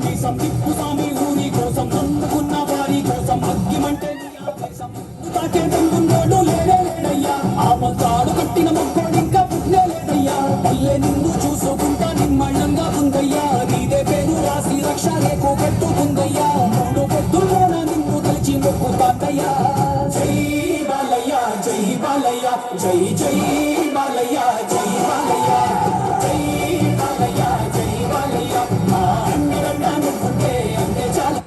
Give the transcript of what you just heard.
మీసం తిప్పు సామి ఊరి కోసం నమ్ముకున్న వారి కోసం అగ్గిమంటే తాకే దమ్మున్నోడు లేడే లేడయ్యా ఆ మంత్రాలు కట్టిన మొక్కోడు ఇంకా పుట్టే లేదయ్యా పల్లె నిన్ను చూసుకుంటా నిమ్మళ్ళంగా ఉందయ్యా నీదే పేరు రాసి రక్ష రేకు పెట్టుకుందయ్యా మూడు పొద్దుల్లోన నిన్ను కలిసి మొక్కుతాందయ్యా జై బాలయ్య జై బాలయ్య జై జై బాలయ్య జై బాలయ్య జై బాలయ్య జై బాలయ్య ఆ అన్నిరంగా నువ్వుంటే అంతే చాలా